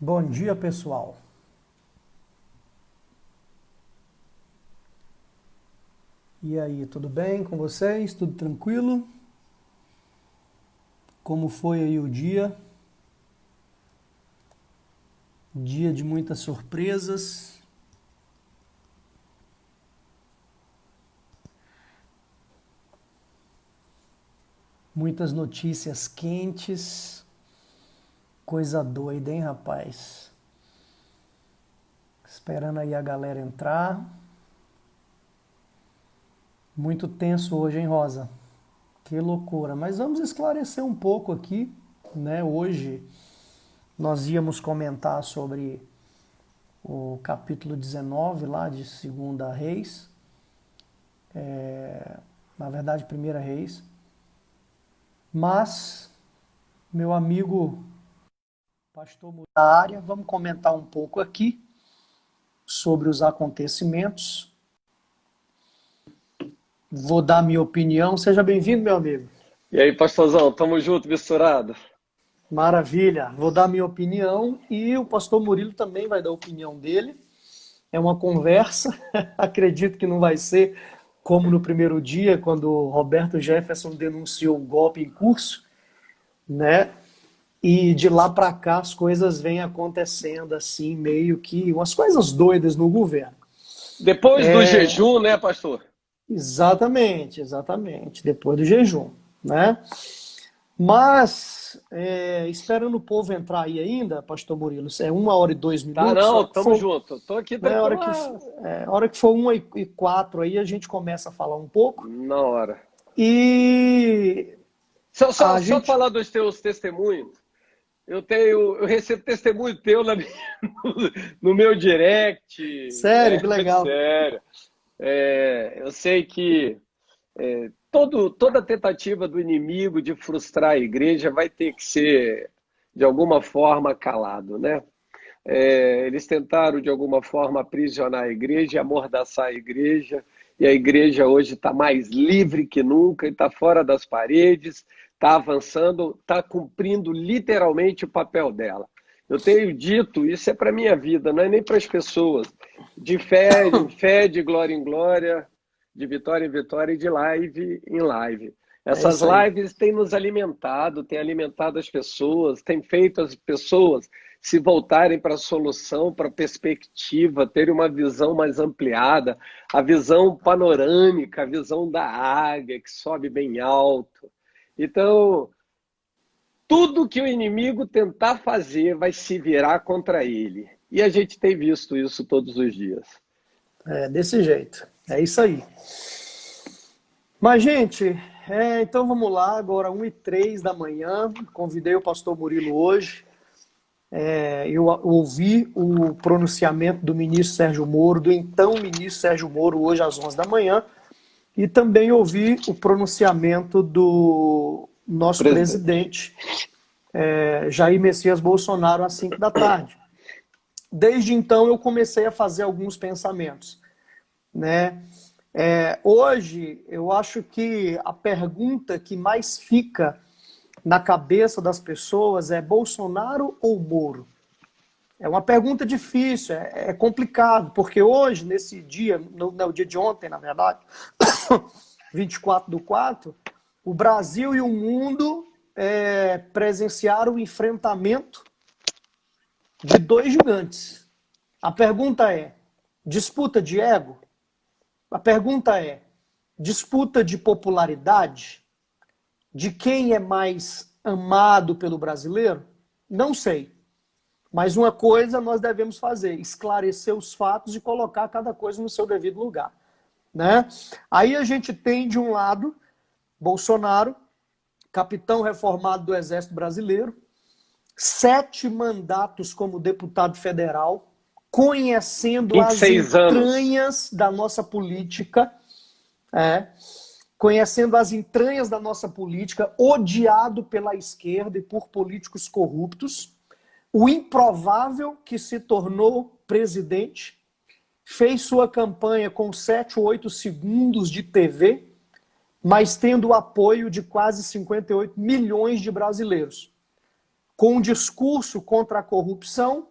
Bom dia, pessoal. E aí, tudo bem com vocês? Tudo tranquilo? Como foi aí o dia? Dia de muitas surpresas. Muitas notícias quentes. Coisa doida, hein, rapaz? Esperando aí a galera entrar. Muito tenso hoje, hein, Rosa? Que loucura. Mas vamos esclarecer um pouco aqui, né? Hoje nós íamos comentar sobre o capítulo 19 lá de Segunda Reis, na verdade Primeira Reis, mas meu amigo pastor Murilo da área, vamos comentar um pouco aqui sobre os acontecimentos. Vou dar minha opinião. Seja bem-vindo, meu amigo. E aí, pastorzão, tamo junto, misturado. Maravilha. Vou dar minha opinião e o pastor Murilo também vai dar a opinião dele. É uma conversa. Acredito que não vai ser como no primeiro dia, quando o Roberto Jefferson denunciou o golpe em curso, né? E de lá para cá as coisas vêm acontecendo assim, meio que umas coisas doidas no governo. Depois do jejum, né, pastor? Exatamente, exatamente, depois do jejum, né? Mas, esperando o povo entrar aí ainda, pastor Murilo, é 1 hora e 2 minutos, a Não, hora que tamo for, junto. Tô aqui né, a hora tranquilo. que, a hora que for 1 e 4 aí, a gente começa a falar um pouco. Na hora. E Só, só, a só gente, falar dos teus testemunhos. Eu recebo testemunho teu no meu direct. sério, que legal. Sério. Eu sei que toda tentativa do inimigo de frustrar a igreja vai ter que ser, de alguma forma, calado, né? Eles tentaram, de alguma forma, aprisionar a igreja, amordaçar a igreja, e a igreja hoje está mais livre que nunca, e está fora das paredes, está avançando, está cumprindo literalmente o papel dela. Eu tenho dito, isso é para a minha vida, não é nem para as pessoas, de fé em fé, de glória em glória, de vitória em vitória e de live em live. É Essas isso aí. lives têm nos alimentado, têm alimentado as pessoas, têm feito as pessoas se voltarem para a solução, para a perspectiva, terem uma visão mais ampliada, a visão panorâmica, a visão da águia que sobe bem alto. Então, tudo que o inimigo tentar fazer vai se virar contra ele. E a gente tem visto isso todos os dias. É desse jeito. É isso aí. Mas, gente, então vamos lá, agora 1 e 3 da manhã. Convidei o pastor Murilo hoje. Eu ouvi o pronunciamento do ministro Sérgio Moro, do então ministro Sérgio Moro, hoje às 11 da manhã, e também ouvi o pronunciamento do nosso Presidente. presidente, Jair Messias Bolsonaro, às 5 da tarde. Desde então eu comecei a fazer alguns pensamentos, né? Hoje eu acho que a pergunta que mais fica na cabeça das pessoas é Bolsonaro ou Moro? É uma pergunta difícil, é complicado, porque hoje, nesse dia, no dia de ontem, na verdade, 24/4, o Brasil e o mundo presenciaram o enfrentamento de dois gigantes. A pergunta é: disputa de ego? A pergunta é: disputa de popularidade? De quem é mais amado pelo brasileiro? Não sei. Mas uma coisa nós devemos fazer: esclarecer os fatos e colocar cada coisa no seu devido lugar, né? Aí a gente tem, de um lado, Bolsonaro, capitão reformado do Exército Brasileiro, 7 mandatos como deputado federal, conhecendo vinte e as seis anos. entranhas da nossa política, conhecendo as entranhas da nossa política, odiado pela esquerda e por políticos corruptos, o improvável que se tornou presidente, fez sua campanha com 7 ou 8 segundos de TV, mas tendo o apoio de quase 58 milhões de brasileiros, com um discurso contra a corrupção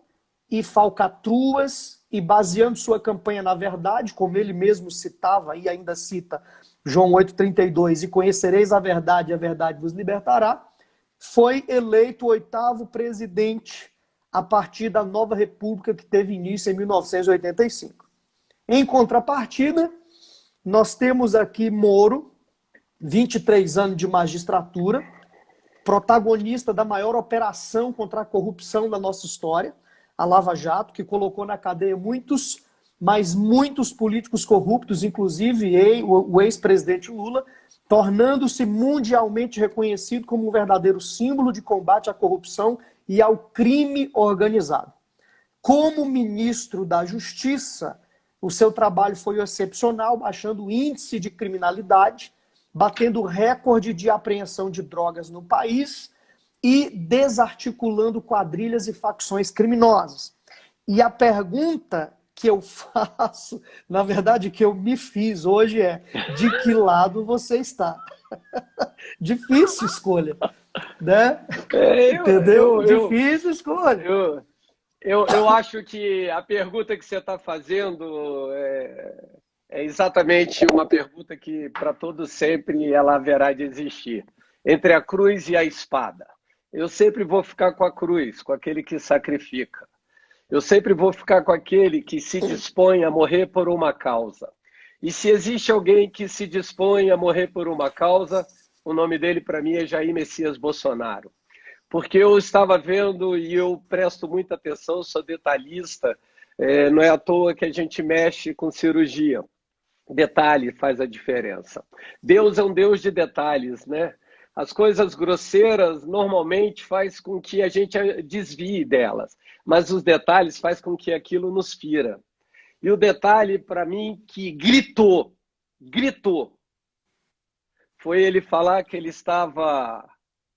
e falcatruas, e baseando sua campanha na verdade, como ele mesmo citava e ainda cita João 8,32, e conhecereis a verdade vos libertará, foi eleito o 8º presidente a partir da nova república que teve início em 1985. Em contrapartida, nós temos aqui Moro, 23 anos de magistratura, protagonista da maior operação contra a corrupção da nossa história, a Lava Jato, que colocou na cadeia muitos, mas muitos políticos corruptos, inclusive o ex-presidente Lula, tornando-se mundialmente reconhecido como um verdadeiro símbolo de combate à corrupção e ao crime organizado. Como ministro da Justiça, o seu trabalho foi excepcional, baixando o índice de criminalidade, batendo recorde de apreensão de drogas no país e desarticulando quadrilhas e facções criminosas. E a pergunta que eu faço, na verdade, que eu me fiz hoje é: de que lado você está? Difícil escolha, né? Entendeu? Difícil escolha. Eu acho que a pergunta que você está fazendo é exatamente uma pergunta que, para todos sempre, ela haverá de existir. Entre a cruz e a espada. Eu sempre vou ficar com a cruz, com aquele que sacrifica. Eu sempre vou ficar com aquele que se dispõe a morrer por uma causa. E se existe alguém que se dispõe a morrer por uma causa, o nome dele para mim é Jair Messias Bolsonaro. Porque eu estava vendo e eu presto muita atenção, sou detalhista, não é à toa que a gente mexe com cirurgia. Detalhe faz a diferença. Deus é um Deus de detalhes, né? As coisas grosseiras normalmente faz com que a gente desvie delas, mas os detalhes faz com que aquilo nos fira. E o detalhe, para mim, que gritou, foi ele falar que ele estava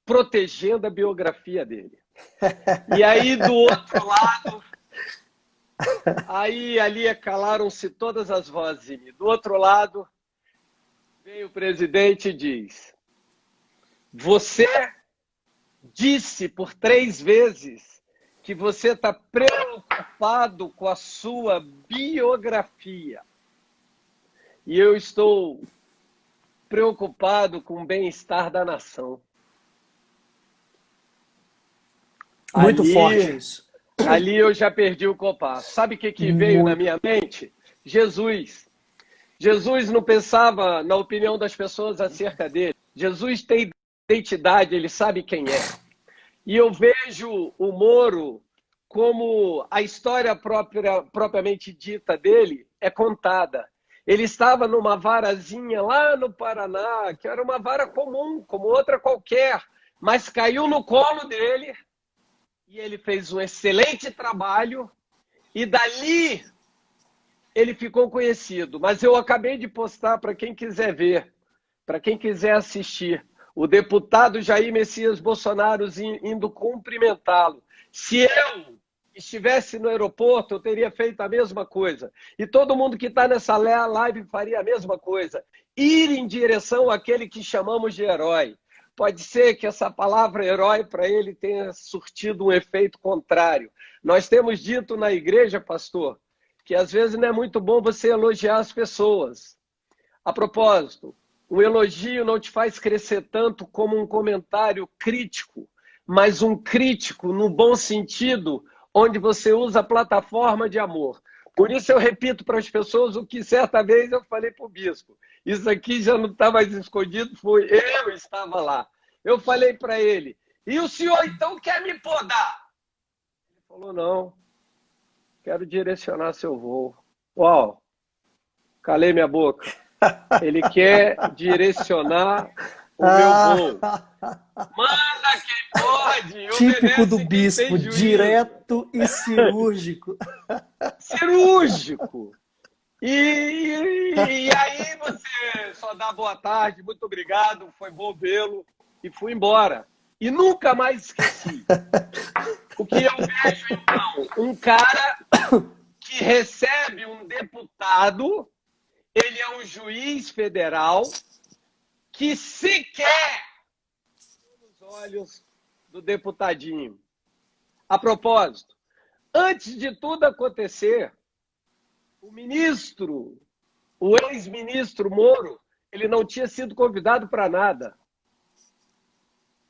protegendo a biografia dele. E aí, do outro lado, ali calaram-se todas as vozes. Do outro lado, vem o presidente e diz: você disse por 3 vezes que você está preocupado com a sua biografia. E eu estou preocupado com o bem-estar da nação. Muito forte isso. Ali eu já perdi o compasso. Sabe o que veio na minha mente? Jesus. Jesus não pensava na opinião das pessoas acerca dele. Jesus tem identidade, ele sabe quem é. E eu vejo o Moro como a história propriamente dita dele é contada. Ele estava numa varazinha lá no Paraná, que era uma vara comum, como outra qualquer, mas caiu no colo dele e ele fez um excelente trabalho e dali ele ficou conhecido. Mas eu acabei de postar para quem quiser ver, para quem quiser assistir, o deputado Jair Messias Bolsonaro indo cumprimentá-lo. Se eu estivesse no aeroporto, eu teria feito a mesma coisa. E todo mundo que está nessa live faria a mesma coisa. Ir em direção àquele que chamamos de herói. Pode ser que essa palavra herói para ele tenha surtido um efeito contrário. Nós temos dito na igreja, pastor, que às vezes não é muito bom você elogiar as pessoas. A propósito, um elogio não te faz crescer tanto como um comentário crítico, mas um crítico no bom sentido, onde você usa a plataforma de amor. Por isso eu repito para as pessoas o que certa vez eu falei para o bispo. Isso aqui já não está mais escondido, eu estava lá. Eu falei para ele: e o senhor então quer me podar? Ele falou: não, quero direcionar seu voo. Uau, calei minha boca. Ele quer direcionar o meu voo. Manda quem pode. Típico do bispo, direto e cirúrgico. Cirúrgico. E aí você só dá boa tarde, muito obrigado, foi bom vê-lo, e fui embora. E nunca mais esqueci. O que eu vejo, então, um cara que recebe um deputado, ele é um juiz federal que sequer nos olhos do deputadinho. A propósito, Antes de tudo acontecer, o ex-ministro Moro, ele não tinha sido convidado para nada.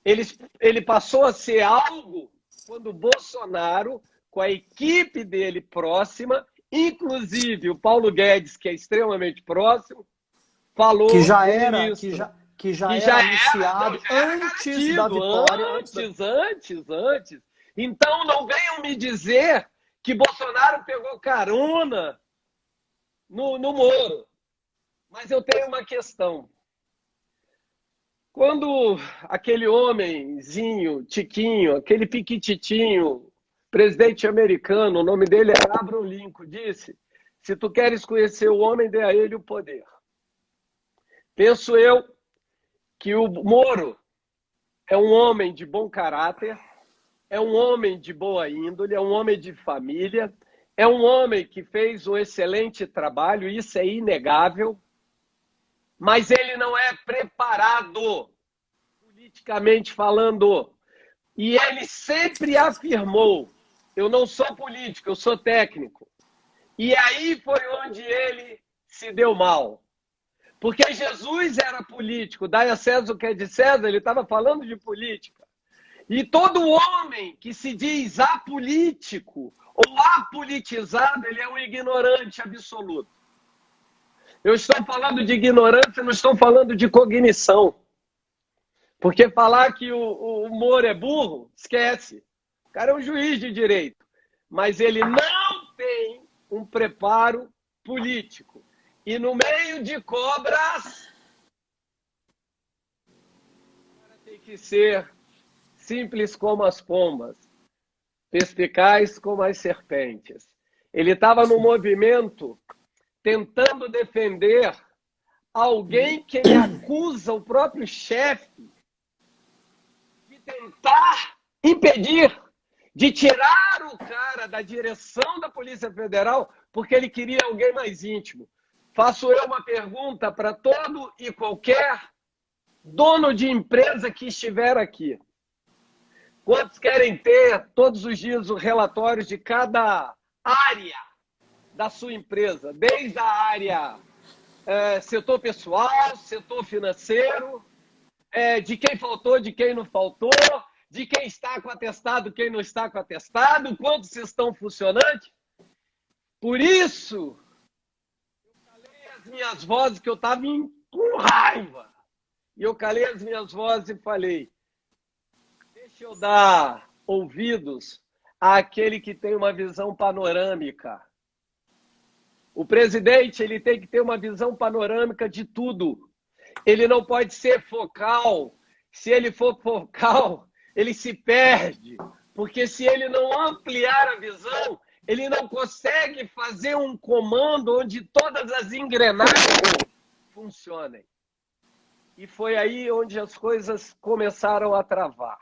Ele passou a ser algo quando o Bolsonaro, com a equipe dele próxima, inclusive o Paulo Guedes, que é extremamente próximo, falou que já do era, ministro. que já era anunciado antes da vitória. Antes. Então não venham me dizer que Bolsonaro pegou carona no Moro. Mas eu tenho uma questão. Quando aquele homenzinho, Tiquinho, aquele piquititinho, presidente americano, o nome dele era Abraham Lincoln, disse: se tu queres conhecer o homem, dê a ele o poder. Penso eu que o Moro é um homem de bom caráter, é um homem de boa índole, é um homem de família, é um homem que fez um excelente trabalho, isso é inegável, mas ele não é preparado, politicamente falando. E ele sempre afirmou: eu não sou político, eu sou técnico. E aí foi onde ele se deu mal. Porque Jesus era político, dai a César o que é de César, ele estava falando de política. E todo homem que se diz apolítico ou apolitizado, ele é um ignorante absoluto. Eu estou falando de ignorância, não estou falando de cognição. Porque falar que o Moro é burro, esquece. O cara é um juiz de direito. Mas ele não tem um preparo político. E no meio de cobras, o cara tem que ser simples como as pombas, perspicaz como as serpentes. Ele estava no movimento tentando defender alguém que ele acusa o próprio chefe de tentar impedir, de tirar o cara da direção da Polícia Federal porque ele queria alguém mais íntimo. Faço eu uma pergunta para todo e qualquer dono de empresa que estiver aqui. Quantos querem ter todos os dias o relatório de cada área da sua empresa? Desde a área setor pessoal, setor financeiro, de quem faltou, de quem não faltou, de quem está com atestado, quem não está com atestado, quantos estão funcionantes. Por isso, eu calei as minhas vozes, que eu estava com raiva. E eu calei as minhas vozes e falei: deixa eu dar ouvidos àquele que tem uma visão panorâmica. O presidente, ele tem que ter uma visão panorâmica de tudo. Ele não pode ser focal. Se ele for focal, ele se perde. Porque se ele não ampliar a visão, ele não consegue fazer um comando onde todas as engrenagens funcionem. E foi aí onde as coisas começaram a travar.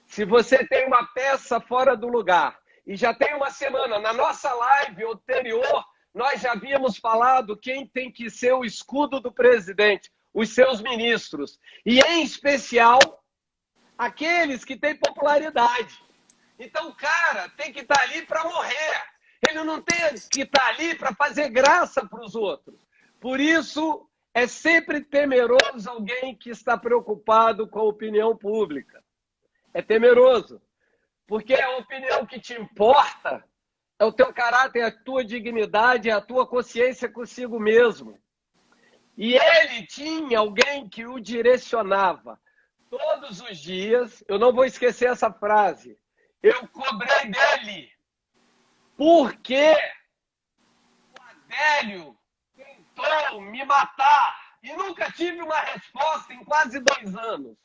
Se você tem uma peça fora do lugar, e já tem uma semana, na nossa live anterior, nós já havíamos falado quem tem que ser o escudo do presidente, os seus ministros. E, em especial, aqueles que têm popularidade. Então, o cara tem que estar ali para morrer. Ele não tem que estar ali para fazer graça para os outros. Por isso, é sempre temeroso alguém que está preocupado com a opinião pública. É temeroso. Porque a opinião que te importa é o teu caráter, a tua dignidade, a tua consciência consigo mesmo. E ele tinha alguém que o direcionava. Todos os dias, eu não vou esquecer essa frase, eu cobrei dele. Porque o Adélio tentou me matar. E nunca tive uma resposta em quase 2 anos.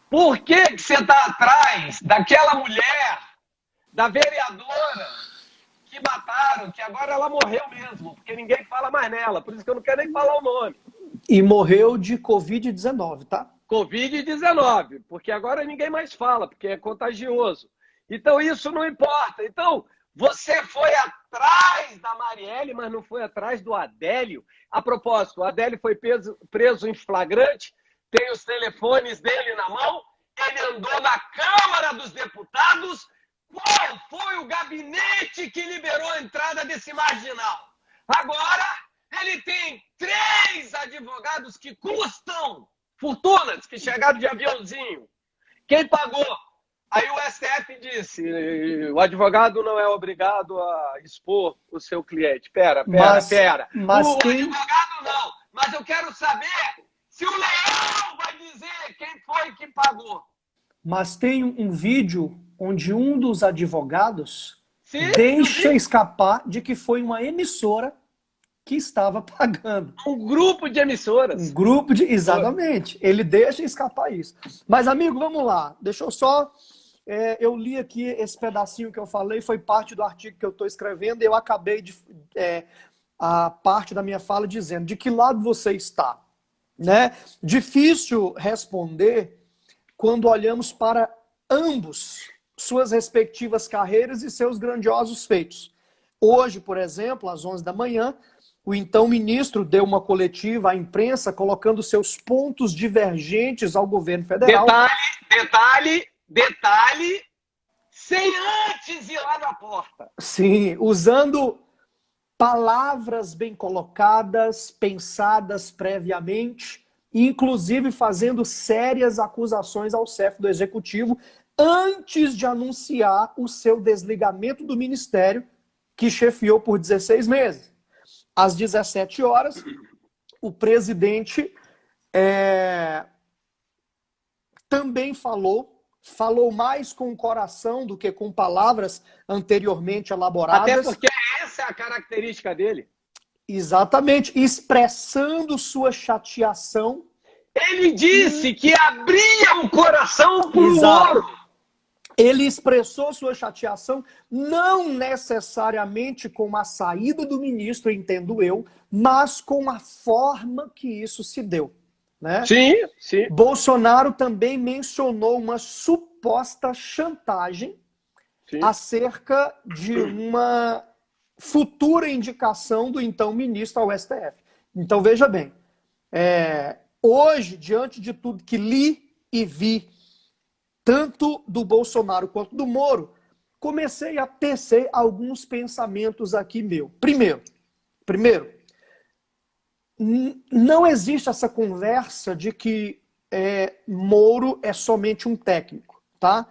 Por que você está atrás daquela mulher, da vereadora, que mataram, que agora ela morreu mesmo, porque ninguém fala mais nela, por isso que eu não quero nem falar o nome. E morreu de Covid-19, tá? Covid-19, porque agora ninguém mais fala, porque é contagioso. Então isso não importa. Então, você foi atrás da Marielle, mas não foi atrás do Adélio. A propósito, o Adélio foi preso em flagrante, tem os telefones dele na mão, ele andou na Câmara dos Deputados qual foi o gabinete que liberou a entrada desse marginal. Agora, ele tem 3 advogados que custam fortunas, que chegaram de aviãozinho. Quem pagou? Aí o STF disse, o advogado não é obrigado a expor o seu cliente. Pera. Mas O quem... advogado não. Mas eu quero saber se o Leão vai dizer quem foi que pagou. Mas tem um vídeo onde um dos advogados Sim, deixa escapar de que foi uma emissora que estava pagando. um grupo de emissoras. Um grupo de... Exatamente. Ele deixa escapar isso. Mas, amigo, vamos lá. Deixa eu só... eu li aqui esse pedacinho que eu falei, foi parte do artigo que eu estou escrevendo, e eu acabei de... a parte da minha fala dizendo de que lado você está, né? Difícil responder quando olhamos para ambos, suas respectivas carreiras e seus grandiosos feitos. Hoje, por exemplo, às 11 da manhã, o então ministro deu uma coletiva à imprensa colocando seus pontos divergentes ao governo federal. Detalhe, sem antes ir lá na porta. Sim, usando palavras bem colocadas, pensadas previamente, inclusive fazendo sérias acusações ao chefe do executivo antes de anunciar o seu desligamento do ministério, que chefiou por 16 meses. Às 17 horas, o presidente também falou mais com o coração do que com palavras anteriormente elaboradas. Até porque essa é a característica dele. Exatamente, expressando sua chateação. Ele disse que abria o coração para o Moro. Ele expressou sua chateação, não necessariamente com a saída do ministro, entendo eu, mas com a forma que isso se deu. Né? Sim. Bolsonaro também mencionou uma suposta chantagem acerca de uma futura indicação do então ministro ao STF. Então, veja bem, hoje, diante de tudo que li e vi, tanto do Bolsonaro quanto do Moro, comecei a tecer alguns pensamentos aqui meu. Primeiro, não existe essa conversa de que Moro é somente um técnico, tá?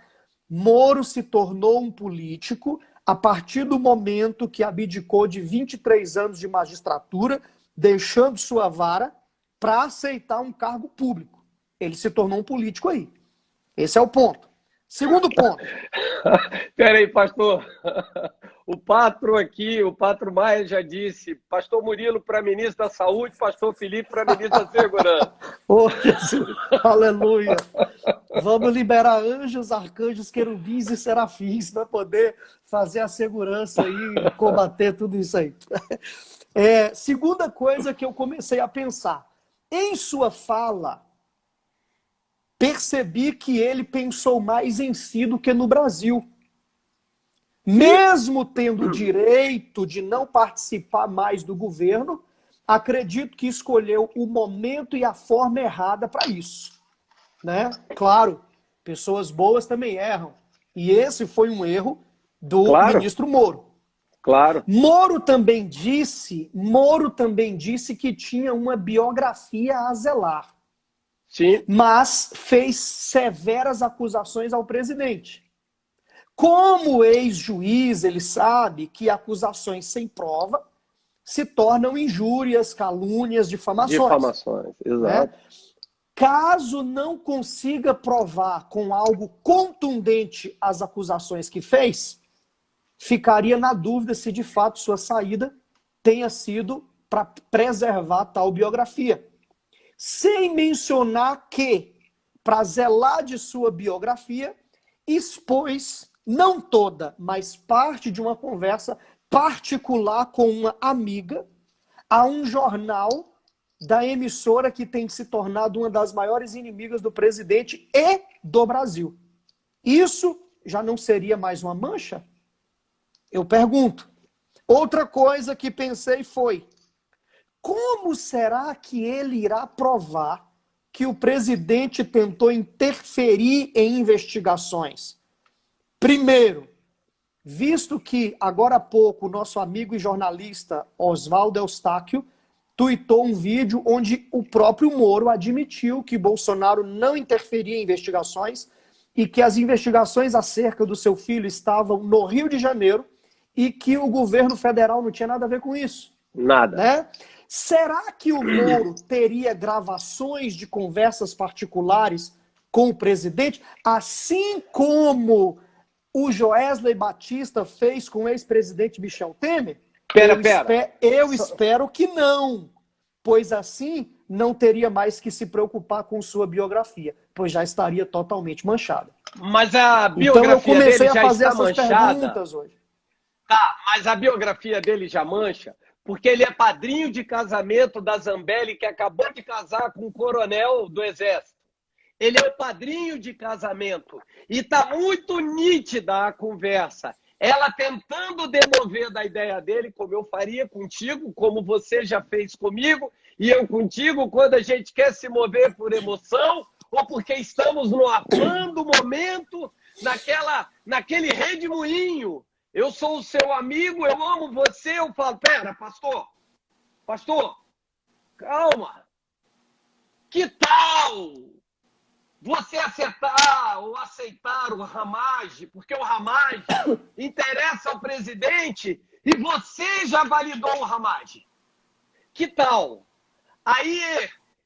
Moro se tornou um político a partir do momento que abdicou de 23 anos de magistratura, deixando sua vara para aceitar um cargo público. Ele se tornou um político aí. Esse é o ponto. Segundo ponto. Peraí, pastor. O Patro aqui, o Patro Maia já disse, pastor Murilo para ministro da Saúde, pastor Felipe para ministro da Segurança. Oh, Jesus. Aleluia. Vamos liberar anjos, arcanjos, querubins e serafins para poder fazer a segurança e combater tudo isso aí. Segunda coisa que eu comecei a pensar. Em sua fala, percebi que ele pensou mais em si do que no Brasil. Mesmo tendo o direito de não participar mais do governo, acredito que escolheu o momento e a forma errada para isso. Né? Claro, pessoas boas também erram. E esse foi um erro do ministro Moro. Claro. Moro também disse que tinha uma biografia a zelar. Sim. Mas fez severas acusações ao presidente. Como ex-juiz, ele sabe que acusações sem prova se tornam injúrias, calúnias, difamações. Difamações, exato. Né? Caso não consiga provar com algo contundente as acusações que fez, ficaria na dúvida se de fato sua saída tenha sido para preservar tal biografia. Sem mencionar que, para zelar de sua biografia, expôs, não toda, mas parte de uma conversa particular com uma amiga a um jornal da emissora que tem se tornado uma das maiores inimigas do presidente e do Brasil. Isso já não seria mais uma mancha? Eu pergunto. Outra coisa que pensei foi: como será que ele irá provar que o presidente tentou interferir em investigações? Primeiro, visto que agora há pouco o nosso amigo e jornalista Oswaldo Eustáquio tuitou um vídeo onde o próprio Moro admitiu que Bolsonaro não interferia em investigações e que as investigações acerca do seu filho estavam no Rio de Janeiro e que o governo federal não tinha nada a ver com isso. Nada. Né? Será que o Moro teria gravações de conversas particulares com o presidente, assim como o Joesley Batista fez com o ex-presidente Michel Temer? Eu espero que não, pois assim não teria mais que se preocupar com sua biografia, pois já estaria totalmente manchada. Mas a biografia então eu comecei dele já a fazer está essas manchada. Perguntas hoje. Tá, mas a biografia dele já mancha, porque ele é padrinho de casamento da Zambelli, que acabou de casar com um coronel do Exército. Ele é o padrinho de casamento. E está muito nítida a conversa. Ela tentando demover da ideia dele, como eu faria contigo, como você já fez comigo, e eu contigo, quando a gente quer se mover por emoção, ou porque estamos no afã do momento, naquele redemoinho. Eu sou o seu amigo, eu amo você, eu falo, pera, pastor, calma. Que tal você acertar ou aceitar o Ramage, porque o Ramage interessa ao presidente e você já validou o Ramage. Que tal? Aí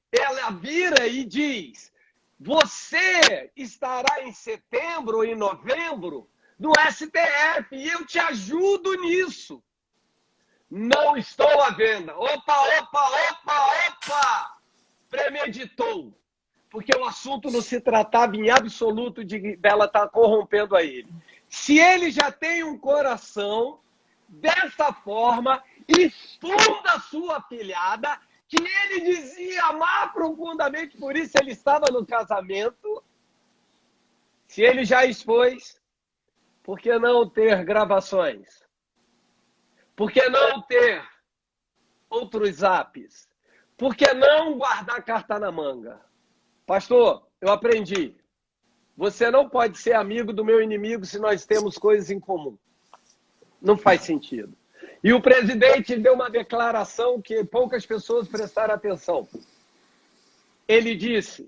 ela vira e diz, você estará em setembro ou em novembro no STF e eu te ajudo nisso. Não estou à venda. Opa! Premeditou. Porque o assunto não se tratava em absoluto dela estar corrompendo a ele. Se ele já tem um coração, dessa forma, expunda a sua afilhada, que ele dizia amar profundamente, por isso ele estava no casamento. Se ele já expôs, por que não ter gravações? Por que não ter outros apps? Por que não guardar carta na manga? Pastor, eu aprendi. Você não pode ser amigo do meu inimigo se nós temos coisas em comum. Não faz sentido. E o presidente deu uma declaração que poucas pessoas prestaram atenção. Ele disse,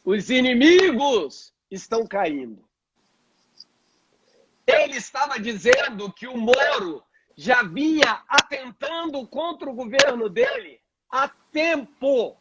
os inimigos estão caindo. Ele estava dizendo que o Moro já vinha atentando contra o governo dele há tempo.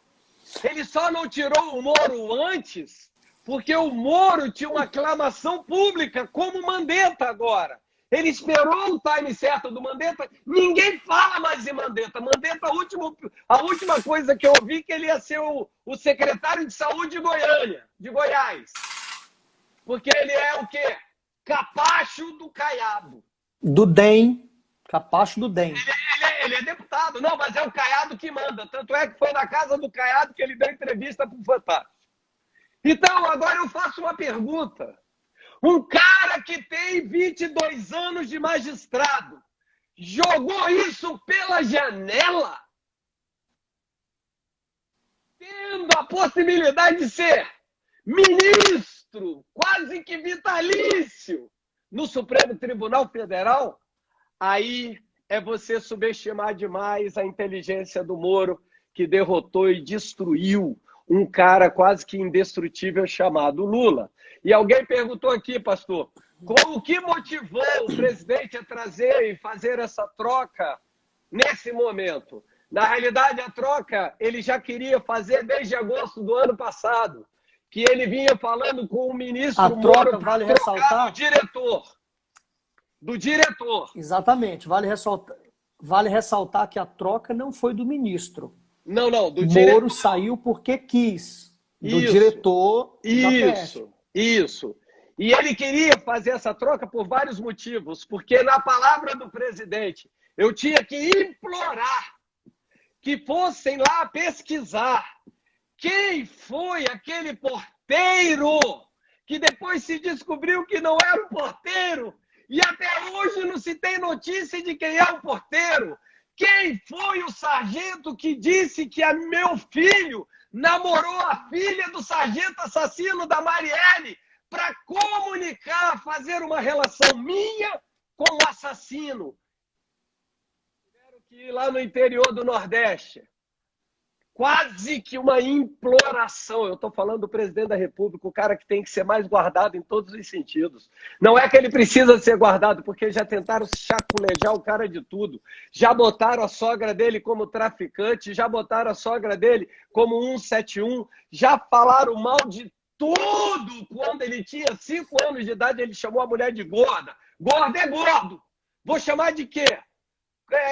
Ele só não tirou o Moro antes porque o Moro tinha uma aclamação pública, como o Mandetta agora. Ele esperou o time certo do Mandetta. Ninguém fala mais em Mandetta. Mandetta, a última coisa que eu ouvi que ele ia ser o secretário de saúde de Goiânia, de Goiás. Porque ele é o quê? Capacho do Caiado. Do DEM. Capacho do DEM. Ele é deputado. Não, mas é o Caiado que manda. Tanto é que foi na casa do Caiado que ele deu entrevista para o Fantástico. Então, agora eu faço uma pergunta. Um cara que tem 22 anos de magistrado jogou isso pela janela? Tendo a possibilidade de ser ministro, quase que vitalício, no Supremo Tribunal Federal? Aí é você subestimar demais a inteligência do Moro, que derrotou e destruiu um cara quase que indestrutível chamado Lula. E alguém perguntou aqui, pastor, o que motivou o presidente a trazer e fazer essa troca nesse momento? Na realidade, a troca ele já queria fazer desde agosto do ano passado, que ele vinha falando com o ministro Moro para trocar do diretor. Exatamente. Vale ressaltar que a troca não foi do ministro. Não, do diretor. Moro saiu porque quis. Do diretor da PF. Isso. E ele queria fazer essa troca por vários motivos, porque na palavra do presidente, eu tinha que implorar que fossem lá pesquisar quem foi aquele porteiro que depois se descobriu que não era o porteiro e até hoje não se tem notícia de quem é o porteiro. Quem foi o sargento que disse que meu filho namorou a filha do sargento assassino da Marielle para comunicar, fazer uma relação minha com o assassino. Tiveram que ir lá no interior do Nordeste. Quase que uma imploração. Eu estou falando do presidente da República, o cara que tem que ser mais guardado em todos os sentidos. Não é que ele precisa ser guardado, porque já tentaram chapulejar o cara de tudo. Já botaram a sogra dele como traficante, já botaram a sogra dele como 171, já falaram mal de tudo. Quando ele tinha 5 anos de idade, ele chamou a mulher de gorda. Gordo é gordo. Vou chamar de quê?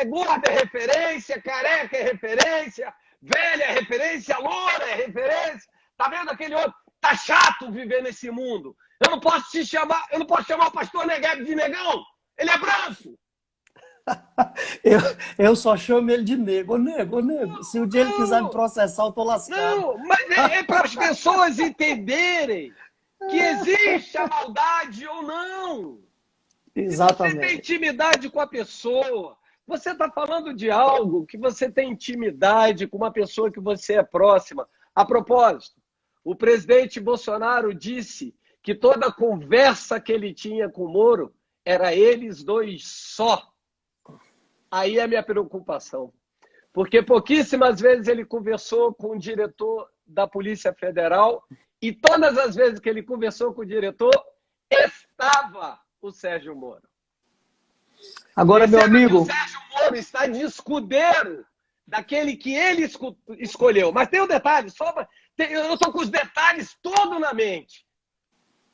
Gorda é referência, careca é referência, velha é referência, loura é referência. Tá vendo aquele outro? Tá chato viver nesse mundo. Eu não posso chamar o pastor Negueb de negão. Ele é branco. Eu só chamo ele de nego. Ô, nego, ô, nego. Se o dia ele quiser me processar, eu tô lascado. Não, mas é para as pessoas entenderem que existe a maldade ou não. Exatamente. Você tem intimidade com a pessoa. Você está falando de algo que você tem intimidade com uma pessoa que você é próxima. A propósito, o presidente Bolsonaro disse que toda a conversa que ele tinha com o Moro era eles dois só. Aí é a minha preocupação. Porque pouquíssimas vezes ele conversou com o diretor da Polícia Federal e todas as vezes que ele conversou com o diretor, estava o Sérgio Moro. Agora, meu amigo... O Sérgio Moro está de escudeiro daquele que ele escolheu. Mas tem um detalhe, eu estou com os detalhes todos na mente.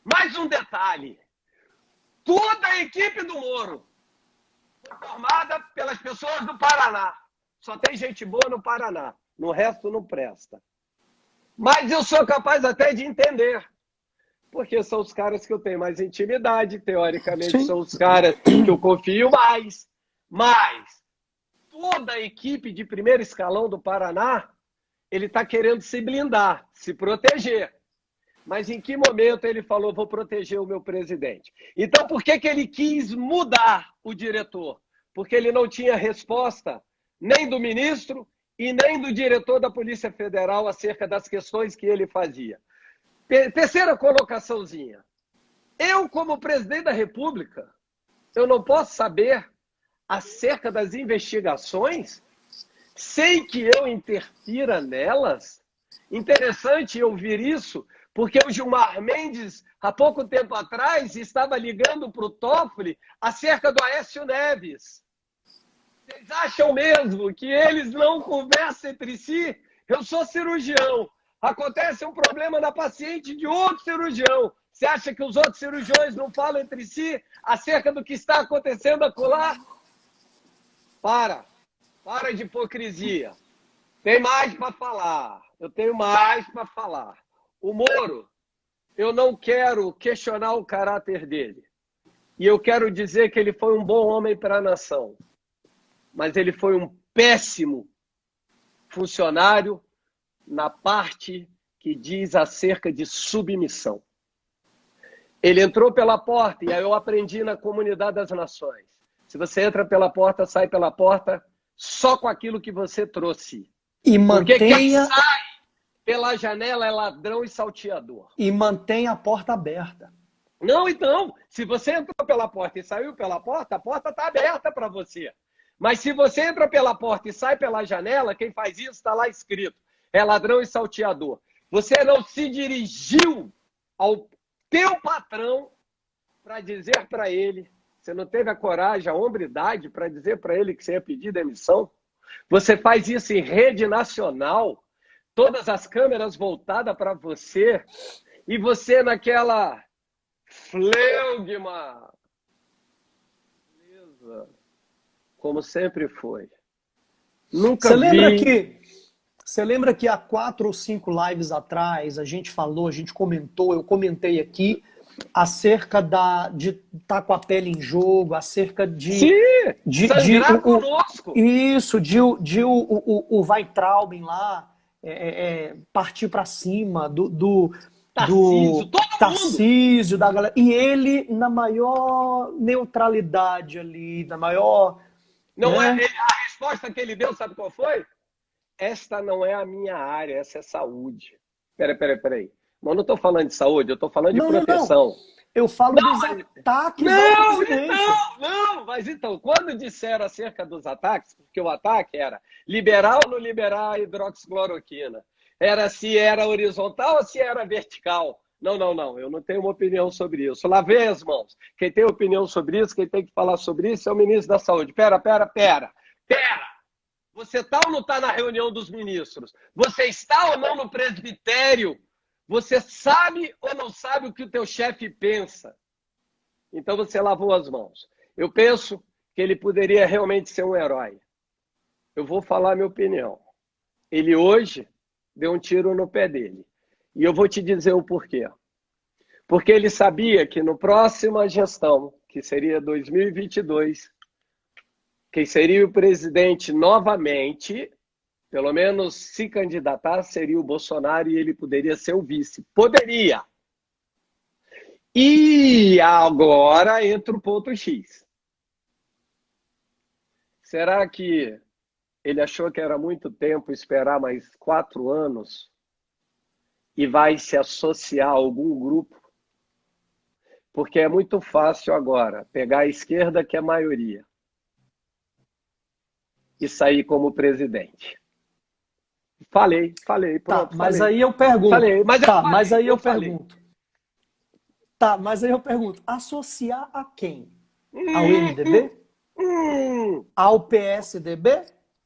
Mais um detalhe. Toda a equipe do Moro foi formada pelas pessoas do Paraná. Só tem gente boa no Paraná. No resto não presta. Mas eu sou capaz até de entender. Porque são os caras que eu tenho mais intimidade, teoricamente. Sim. São os caras que eu confio mais. Mas toda a equipe de primeiro escalão do Paraná, ele está querendo se blindar, se proteger. Mas em que momento ele falou, vou proteger o meu presidente? Então, por que ele quis mudar o diretor? Porque ele não tinha resposta nem do ministro e nem do diretor da Polícia Federal acerca das questões que ele fazia. Terceira colocaçãozinha. Eu, como presidente da República, eu não posso saber acerca das investigações sem que eu interfira nelas? Interessante ouvir isso, porque o Gilmar Mendes, há pouco tempo atrás, estava ligando para o Toffoli acerca do Aécio Neves. Vocês acham mesmo que eles não conversam entre si? Eu sou cirurgião. Acontece um problema na paciente de outro cirurgião. Você acha que os outros cirurgiões não falam entre si acerca do que está acontecendo acolá? Para de hipocrisia. Tem mais para falar. Eu tenho mais para falar. O Moro, eu não quero questionar o caráter dele. E eu quero dizer que ele foi um bom homem para a nação. Mas ele foi um péssimo funcionário na parte que diz acerca de submissão. Ele entrou pela porta, e aí eu aprendi na Comunidade das Nações. Se você entra pela porta, sai pela porta só com aquilo que você trouxe. E Porque quem sai pela janela é ladrão e salteador. E mantenha a porta aberta. Não, então, se você entrou pela porta e saiu pela porta, a porta está aberta para você. Mas se você entra pela porta e sai pela janela, quem faz isso está lá escrito. É ladrão e salteador. Você não se dirigiu ao teu patrão para dizer para ele, você não teve a coragem, a hombridade para dizer para ele que você ia pedir demissão? Você faz isso em rede nacional, todas as câmeras voltadas para você, e você naquela fleugma, beleza, como sempre foi. Nunca vi... Você lembra que há 4 ou 5 lives atrás a gente falou, a gente comentou, eu comentei aqui, acerca de estar com a pele em jogo, acerca de... Sim, sangrar conosco. Isso, o Weintraub lá, partir para cima do Tarcísio, da galera. E ele na maior neutralidade ali, na maior... Não é, a resposta que ele deu, sabe qual foi? Esta não é a minha área, essa é saúde. Peraí. Mas eu não estou falando de saúde, eu estou falando de Não, não, não. proteção. Eu falo dos ataques ao presidente. Não, mas então, quando disseram acerca dos ataques, porque o ataque era liberar ou não liberar a hidroxicloroquina, era se era horizontal ou se era vertical. Não, não, não, eu não tenho uma opinião sobre isso. Lavei as mãos. Quem tem opinião sobre isso, quem tem que falar sobre isso é o ministro da Saúde. Pera. Você está ou não está na reunião dos ministros? Você está ou não no presbitério? Você sabe ou não sabe o que o teu chefe pensa? Então você lavou as mãos. Eu penso que ele poderia realmente ser um herói. Eu vou falar a minha opinião. Ele hoje deu um tiro no pé dele. E eu vou te dizer o porquê. Porque ele sabia que no próxima gestão, que seria 2022, quem seria o presidente novamente, pelo menos se candidatar, seria o Bolsonaro e ele poderia ser o vice. Poderia. E agora entra o ponto X. Será que ele achou que era muito tempo esperar mais 4 anos e vai se associar a algum grupo? Porque é muito fácil agora pegar a esquerda, que é a maioria, e sair como presidente. Falei, pronto. Tá, mas falei. aí eu pergunto. Falei, mas tá, eu falei, mas aí eu falei. pergunto. Tá, mas aí eu pergunto. Associar a quem? Ao MDB? Ao PSDB?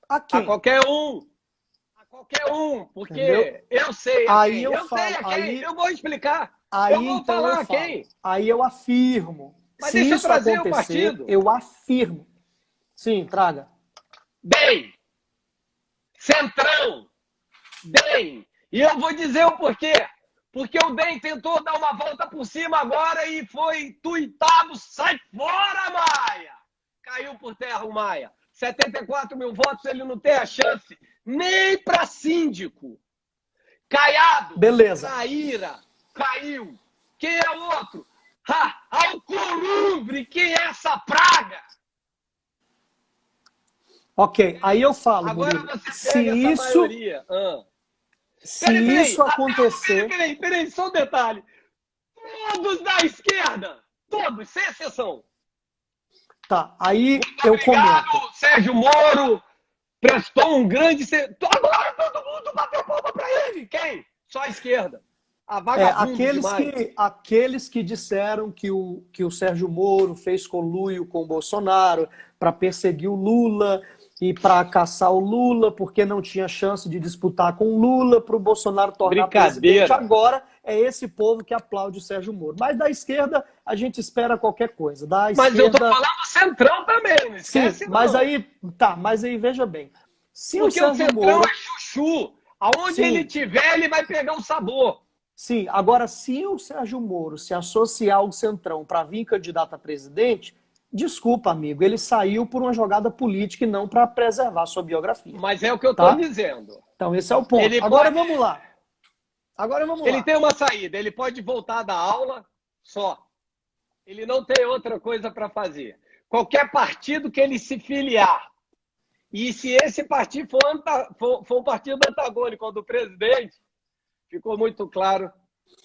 A quem? A qualquer um. A qualquer um. Porque Entendeu? eu sei a Aí quem. eu Eu falo, sei a quem. aí, Eu vou explicar. aí Eu vou então falar eu a falo. quem. Aí eu afirmo. Mas Se deixa eu isso trazer o acontecer, partido. eu afirmo. Sim, traga. Bem. Centrão. DEM. E eu vou dizer o porquê. Porque o DEM tentou dar uma volta por cima agora e foi tuitado. Sai fora, Maia! Caiu por terra o Maia. 74 mil votos, ele não tem a chance nem para síndico. Caiado. Beleza. Traíra. Caiu. Quem é o outro? Alcolumbre. Quem é essa praga? Ok, aí eu falo, Agora Murilo. você Se pega essa isso, maioria. se isso acontecer, Peraí, só um detalhe. Todos da esquerda, todos, sem exceção. tá, aí Muito eu obrigado, comento. Sérgio Moro prestou um grande... Agora todo mundo bateu palma pra ele. Quem? Só a esquerda. A vagabundo demais. Aqueles que disseram que o Sérgio Moro fez conluio com o Bolsonaro para perseguir o Lula e para caçar o Lula, porque não tinha chance de disputar com o Lula para o Bolsonaro tornar presidente. Agora é esse povo que aplaude o Sérgio Moro. Mas da esquerda a gente espera qualquer coisa. Mas esquerda... eu tô falando centrão também, não esquece. Sim, mas não. aí, tá, mas aí veja bem. Se porque o Sérgio Moro é chuchu. Aonde sim, ele tiver, ele vai pegar o sabor. Sim, agora se o Sérgio Moro se associar ao Centrão para vir candidato a presidente, desculpa, amigo, ele saiu por uma jogada política e não para preservar sua biografia. Mas é o que eu estou dizendo. Então esse é o ponto. Agora vamos lá. Ele tem uma saída, ele pode voltar da aula só. Ele não tem outra coisa para fazer. Qualquer partido que ele se filiar, e se esse partido for um partido antagônico ao do presidente, ficou muito claro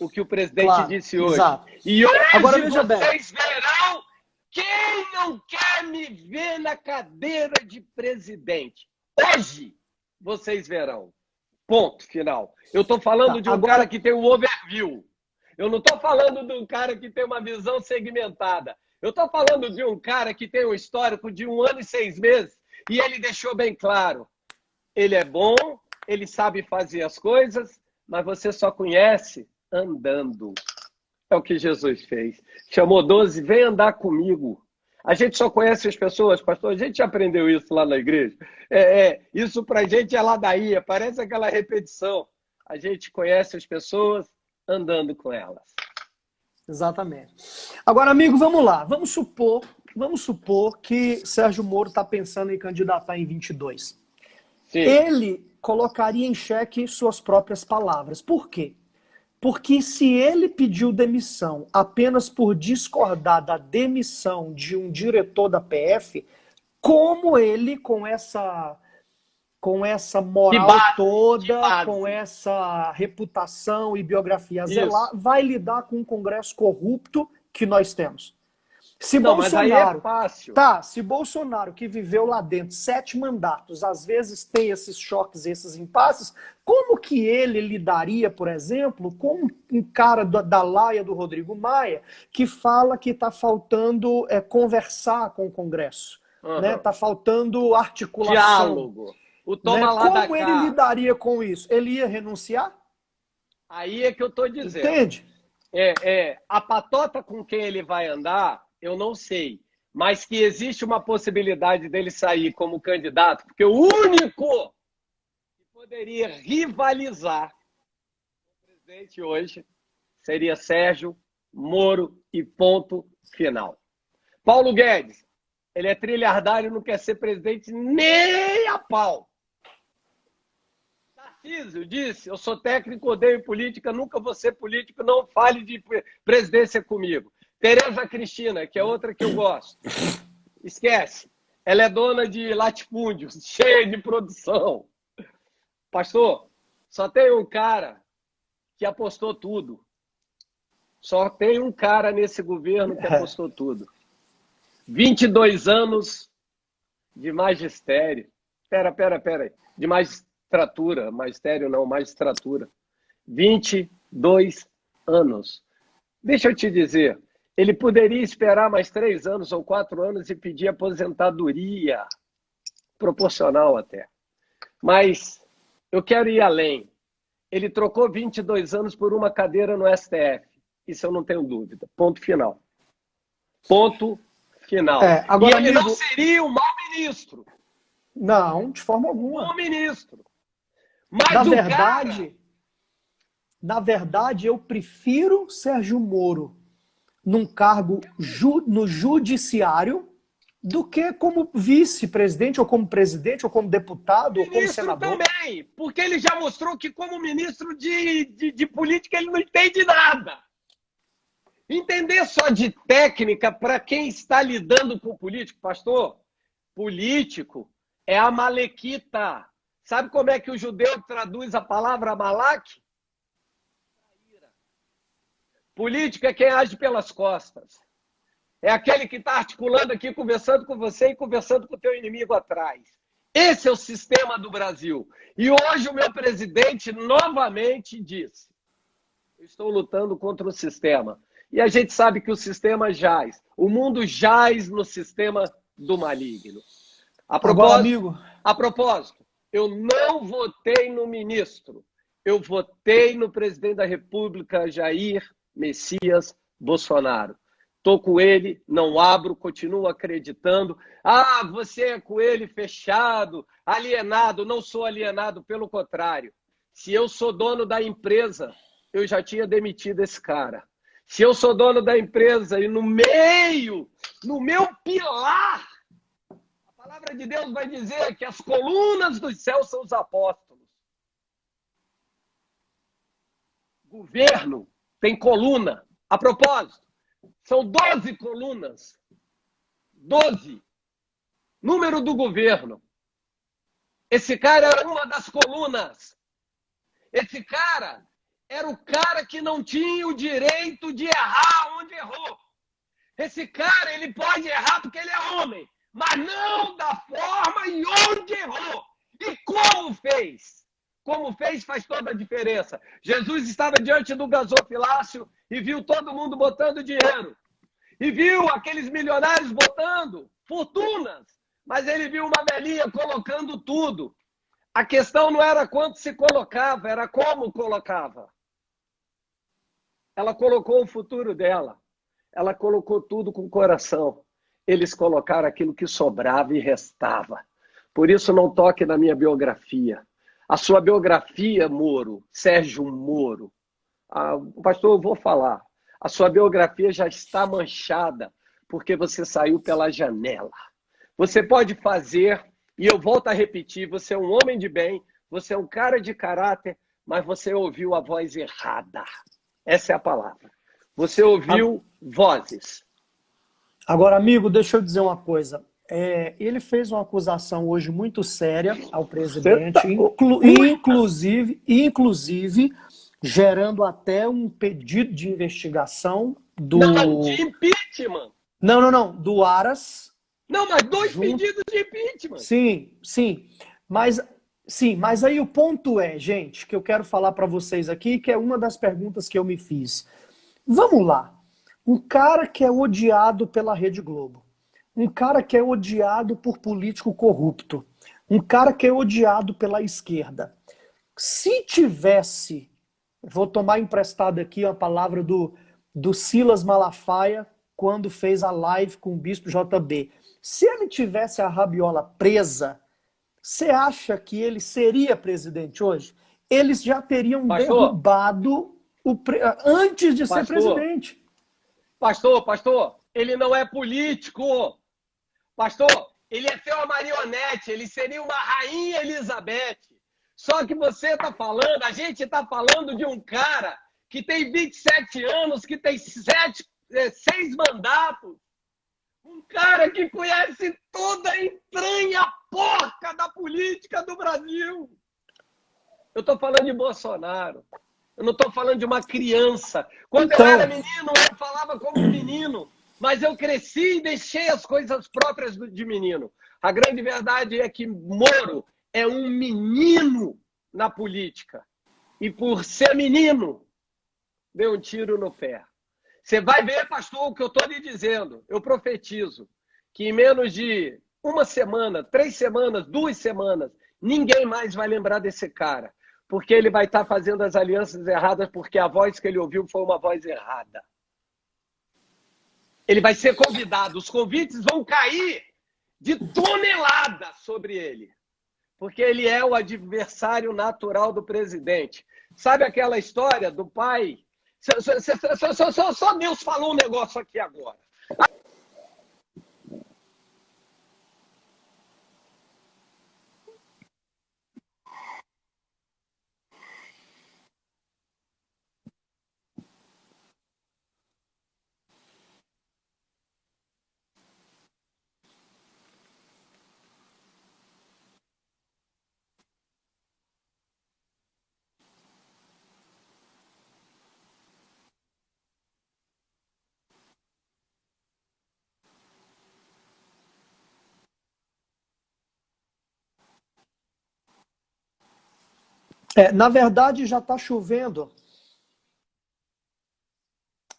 o que o presidente disse hoje. Exato. E hoje agora, veja vocês verão quem não quer me ver na cadeira de presidente. Hoje vocês verão. Ponto final. Eu estou falando de um cara que tem um overview. Eu não estou falando de um cara que tem uma visão segmentada. Eu estou falando de um cara que tem um histórico de 1 ano e 6 meses e ele deixou bem claro. Ele é bom, ele sabe fazer as coisas, mas você só conhece andando. É o que Jesus fez. Chamou 12, vem andar comigo. A gente só conhece as pessoas, pastor, a gente aprendeu isso lá na igreja. Isso pra gente é ladainha, parece aquela repetição. A gente conhece as pessoas andando com elas. Exatamente. Agora, amigo, vamos lá. Vamos supor que Sérgio Moro está pensando em candidatar em 22. Sim. Ele colocaria em xeque suas próprias palavras. Por quê? Porque se ele pediu demissão apenas por discordar da demissão de um diretor da PF, como ele, com essa com essa Que moral base, que toda, base. com essa reputação e biografia a Isso. zelar, vai lidar com um Congresso corrupto que nós temos? Se Não, mas aí é fácil. se Bolsonaro, que viveu lá dentro 7 mandatos, às vezes tem esses choques, esses impasses, como que ele lidaria, por exemplo, com um cara da laia do Rodrigo Maia, que fala que está faltando conversar com o Congresso, né? Está faltando articulação. Diálogo. O toma lá da cá. Como ele lidaria com isso? Ele ia renunciar? Aí é que eu estou dizendo. Entende? A patota com quem ele vai andar, eu não sei. Mas que existe uma possibilidade dele sair como candidato, porque o único que poderia rivalizar com o presidente hoje seria Sérgio Moro e ponto final. Paulo Guedes, ele é trilhardário, não quer ser presidente nem a pau. Tarcísio disse, eu sou técnico, odeio política, nunca vou ser político, não fale de presidência comigo. Tereza Cristina, que é outra que eu gosto. Esquece. Ela é dona de latifúndios, cheia de produção. Pastor, só tem um cara que apostou tudo. Só tem um cara nesse governo que apostou tudo. 22 anos de magistério. Pera aí. De magistratura. Magistério não, magistratura. 22 anos. Deixa eu te dizer, ele poderia esperar mais 3 anos ou 4 anos e pedir aposentadoria, proporcional até. Mas eu quero ir além. Ele trocou 22 anos por uma cadeira no STF. Isso eu não tenho dúvida. Ponto final. Ponto final. Agora, e ele não seria um mau ministro. Não, de forma alguma. Um bom ministro. Mas na verdade, eu prefiro Sérgio Moro num cargo no judiciário do que como vice-presidente, ou como presidente, ou como deputado, ou como senador. Também, porque ele já mostrou que como ministro de política ele não entende nada. Entender só de técnica para quem está lidando com político, pastor, político é a malequita. Sabe como é que o judeu traduz a palavra malak? Político é quem age pelas costas. É aquele que está articulando aqui, conversando com você e conversando com o teu inimigo atrás. Esse é o sistema do Brasil. E hoje o meu presidente novamente disse: eu estou lutando contra o sistema. E a gente sabe que o sistema jaz. O mundo jaz no sistema do maligno. A propósito, eu não votei no ministro. Eu votei no presidente da República, Jair Messias Bolsonaro. Estou com ele, não abro, continuo acreditando. Ah, você é com ele fechado, alienado. Não sou alienado, pelo contrário. Se eu sou dono da empresa, eu já tinha demitido esse cara. Se eu sou dono da empresa e no meu pilar, a palavra de Deus vai dizer que as colunas dos céus são os apóstolos. Governo tem coluna. A propósito, são 12 colunas. 12. Número do governo. Esse cara era uma das colunas. Esse cara era o cara que não tinha o direito de errar onde errou. Esse cara, ele pode errar porque ele é homem, mas não da forma e onde errou. E como fez? Como fez faz toda a diferença. Jesus estava diante do gasofilácio e viu todo mundo botando dinheiro. E viu aqueles milionários botando fortunas. Mas ele viu uma velhinha colocando tudo. A questão não era quanto se colocava, era como colocava. Ela colocou o futuro dela. Ela colocou tudo com o coração. Eles colocaram aquilo que sobrava e restava. Por isso não toque na minha biografia. A sua biografia, Moro, Sérgio Moro, pastor, eu vou falar. A sua biografia já está manchada porque você saiu pela janela. Você pode fazer, e eu volto a repetir, você é um homem de bem, você é um cara de caráter, mas você ouviu a voz errada. Essa é a palavra. Você ouviu vozes. Agora, amigo, deixa eu dizer uma coisa. Ele fez uma acusação hoje muito séria ao Você presidente, tá... inclusive gerando até um pedido de investigação Não, do... de impeachment. Não, do Aras. Não, mas dois junto... pedidos de impeachment. Sim. Mas aí o ponto é, gente, que eu quero falar para vocês aqui, que é uma das perguntas que eu me fiz. Vamos lá. Um cara que é odiado pela Rede Globo. Um cara que é odiado por político corrupto. Um cara que é odiado pela esquerda. Se tivesse, vou tomar emprestado aqui a palavra do Silas Malafaia, quando fez a live com o Bispo JB. Se ele tivesse a rabiola presa, você acha que ele seria presidente hoje? Eles já teriam derrubado antes de ser presidente. Pastor, ele não é político. Pastor, ele é uma marionete, ele seria uma rainha Elizabeth. Só que você está falando, a gente está falando de um cara que tem 27 anos, que tem 6 mandatos. Um cara que conhece toda a entranha porca da política do Brasil. Eu estou falando de Bolsonaro. Eu não estou falando de uma criança. Quando eu era menino, eu falava como menino. Mas eu cresci e deixei as coisas próprias de menino. A grande verdade é que Moro é um menino na política. E por ser menino, deu um tiro no pé. Você vai ver, pastor, o que eu estou lhe dizendo. Eu profetizo que em menos de 1 semana, 3 semanas, 2 semanas, ninguém mais vai lembrar desse cara. Porque ele vai estar fazendo as alianças erradas, porque a voz que ele ouviu foi uma voz errada. Ele vai ser convidado. Os convites vão cair de toneladas sobre ele. Porque ele é o adversário natural do presidente. Sabe aquela história do pai? Só Deus falou um negócio aqui agora. Na verdade, já está chovendo.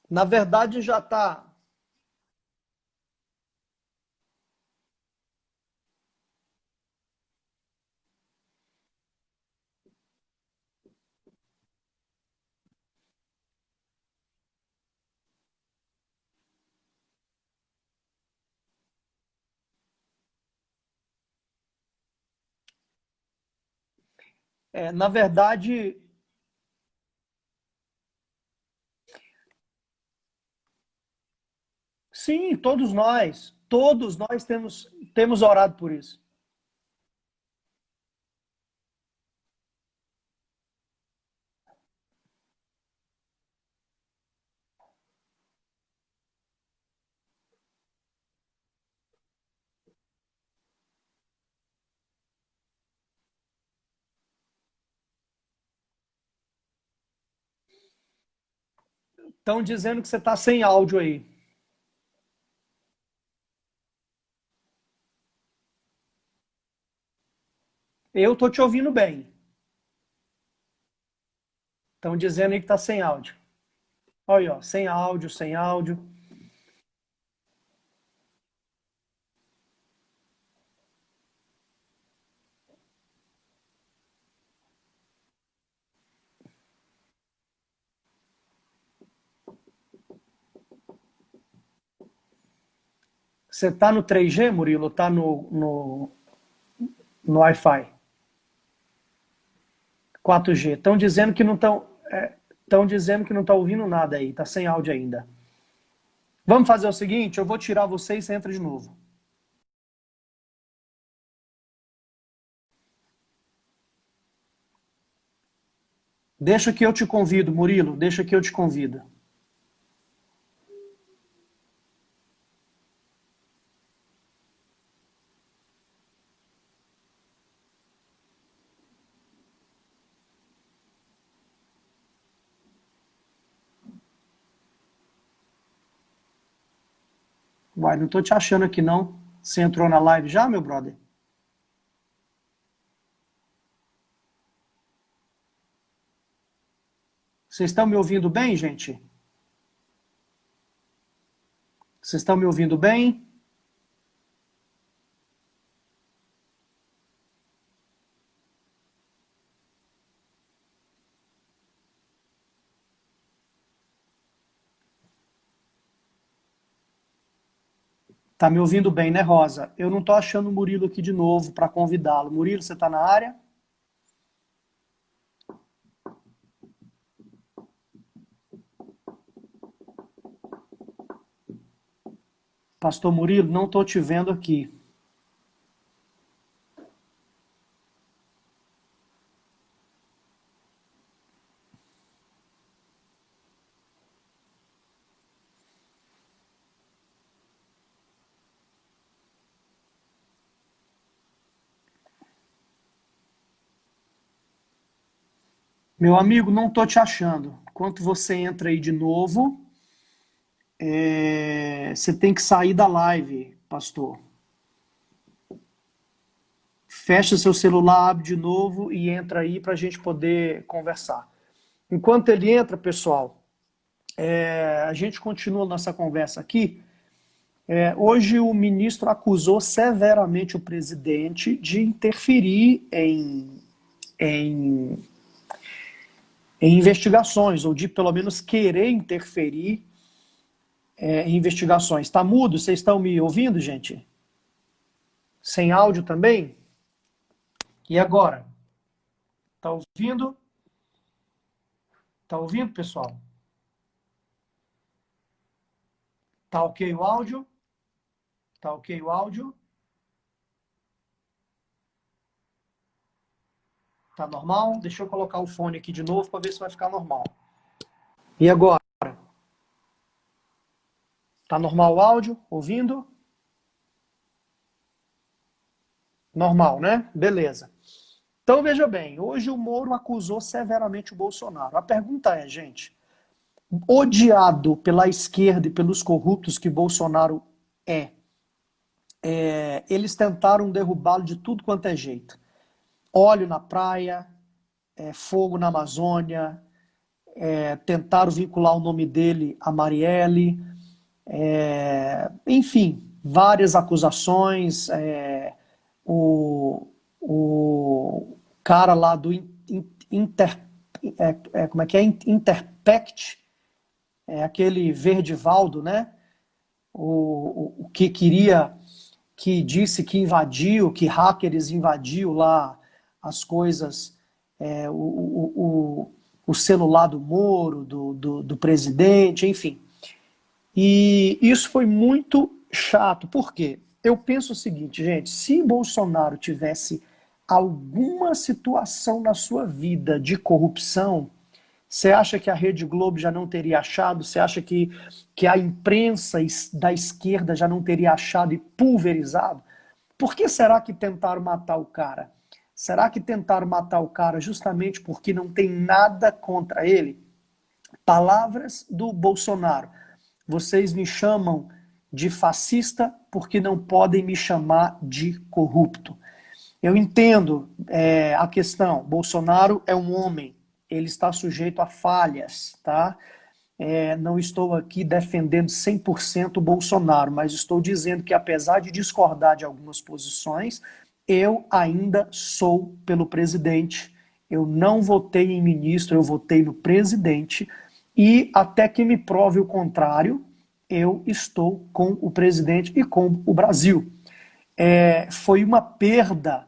Na verdade, já está. Na verdade, sim, todos nós temos orado por isso. Estão dizendo que você está sem áudio aí. Eu estou te ouvindo bem. Estão dizendo aí que está sem áudio. Olha aí, ó, sem áudio, sem áudio. Você está no 3G, Murilo? Ou está no Wi-Fi? 4G. Estão dizendo que não estão ouvindo nada aí. Está sem áudio ainda. Vamos fazer o seguinte, eu vou tirar você e você entra de novo. Deixa que eu te convido, Murilo. Deixa que eu te convido. Uai, não tô te achando aqui não. Você entrou na live já, meu brother? Vocês estão me ouvindo bem, gente? Vocês estão me ouvindo bem? Tá me ouvindo bem, né, Rosa? Eu não tô achando o Murilo aqui de novo para convidá-lo. Murilo, você tá na área? Pastor Murilo, não tô te vendo aqui. Meu amigo, não tô te achando. Enquanto você entra aí de novo, você tem que sair da live, pastor. Fecha seu celular, abre de novo e entra aí para a gente poder conversar. Enquanto ele entra, pessoal, a gente continua nossa conversa aqui. Hoje o ministro acusou severamente o presidente de interferir em, em investigações, ou de pelo menos querer interferir em investigações. Está mudo? Vocês estão me ouvindo, gente? Sem áudio também? E agora? Tá ouvindo? Tá ouvindo, pessoal? Tá ok o áudio? Tá ok o áudio? Tá normal? Deixa eu colocar o fone aqui de novo para ver se vai ficar normal. E agora? Tá normal o áudio? Ouvindo? Normal, né? Beleza. Então veja bem, hoje o Moro acusou severamente o Bolsonaro. A pergunta é, gente, odiado pela esquerda e pelos corruptos que Bolsonaro eles tentaram derrubá-lo de tudo quanto é jeito. Óleo na praia, fogo na Amazônia, tentaram vincular o nome dele a Marielle, enfim, várias acusações. O cara lá do como é que é? Interpact, aquele Verdivaldo, né? O que queria, que disse que invadiu, que hackers invadiu lá as coisas, o celular do Moro, do presidente, enfim. E isso foi muito chato. Por quê? Eu penso o seguinte, gente, se Bolsonaro tivesse alguma situação na sua vida de corrupção, você acha que a Rede Globo já não teria achado? Você acha que a imprensa da esquerda já não teria achado e pulverizado? Por que será que tentaram matar o cara? Será que tentaram matar o cara justamente porque não tem nada contra ele? Palavras do Bolsonaro. Vocês me chamam de fascista porque não podem me chamar de corrupto. Eu entendo a questão. Bolsonaro é um homem, ele está sujeito a falhas, tá? Não estou aqui defendendo 100% o Bolsonaro, mas estou dizendo que apesar de discordar de algumas posições, eu ainda sou pelo presidente. Eu não votei em ministro, eu votei no presidente. E até que me prove o contrário, eu estou com o presidente e com o Brasil. Foi uma perda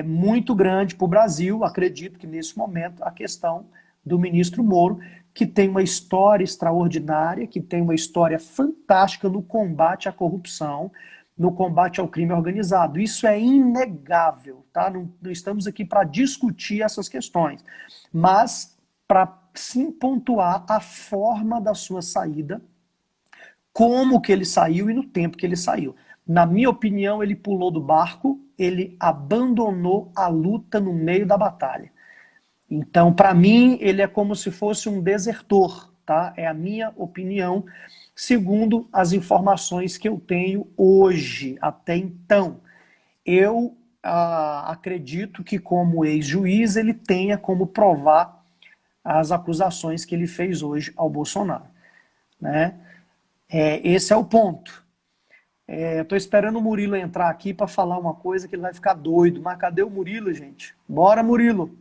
muito grande para o Brasil, acredito que nesse momento, a questão do ministro Moro, que tem uma história extraordinária, que tem uma história fantástica no combate à corrupção, no combate ao crime organizado. Isso é inegável, tá? Não estamos aqui para discutir essas questões, mas para sim pontuar a forma da sua saída, como que ele saiu e no tempo que ele saiu. Na minha opinião, ele pulou do barco, ele abandonou a luta no meio da batalha. Então, para mim, ele é como se fosse um desertor, tá? É a minha opinião. segundo as informações que eu tenho hoje, até então. Eu acredito que, como ex-juiz, ele tenha como provar as acusações que ele fez hoje ao Bolsonaro, né? Esse é o ponto. Estou esperando o Murilo entrar aqui para falar uma coisa que ele vai ficar doido. Mas cadê o Murilo, gente? Bora, Murilo!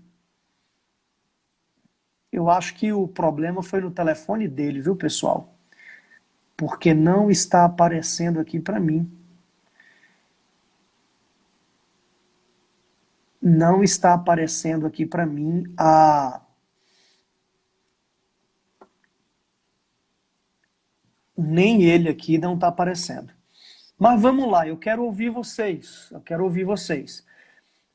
Eu acho que o problema foi no telefone dele, viu, pessoal? Porque não está aparecendo aqui para mim. Não está aparecendo aqui para mim nem ele aqui não está aparecendo. Mas vamos lá, eu quero ouvir vocês. Eu quero ouvir vocês.